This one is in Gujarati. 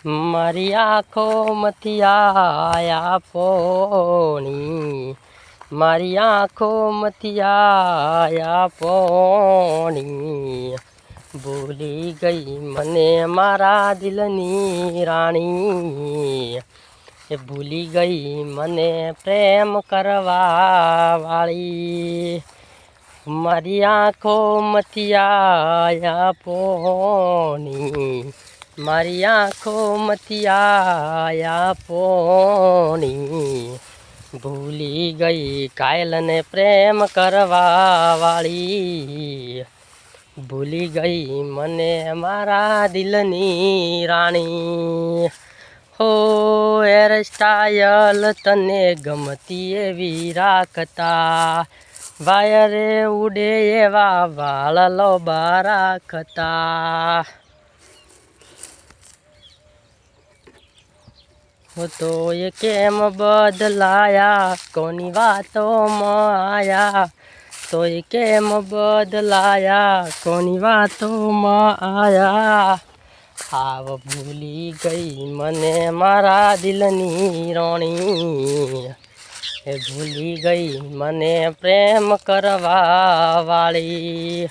મારી આંખોમાંથી આયા પોણી, મારી આંખોમાંથી આયા પોણી, ભૂલી ગઈ મને મારા દિલની રાણી, એ ભૂલી ગઈ મને પ્રેમ કરવા વાળી, મારી આંખોમાંથી આયા પોણી, મારી આંખોમાંથી આયા પોણી, ભૂલી ગઈ કાયલને પ્રેમ કરવા વાળી, ભૂલી ગઈ મને મારા દિલની રાણી. હો હેર સ્ટાઈલ તને ગમતી એવી રાખતા, વાયરે ઉડે એવા વાળ લોબા રાખતા, તો એ કેમ બદલાયા કોની વાતોમાં આયા, તો એ કેમ બદલાયા કોની વાતોમાં આયા, હાવ ભૂલી ગઈ મને મારા દિલની રાણી, એ ભૂલી ગઈ મને પ્રેમ કરવા વાળી.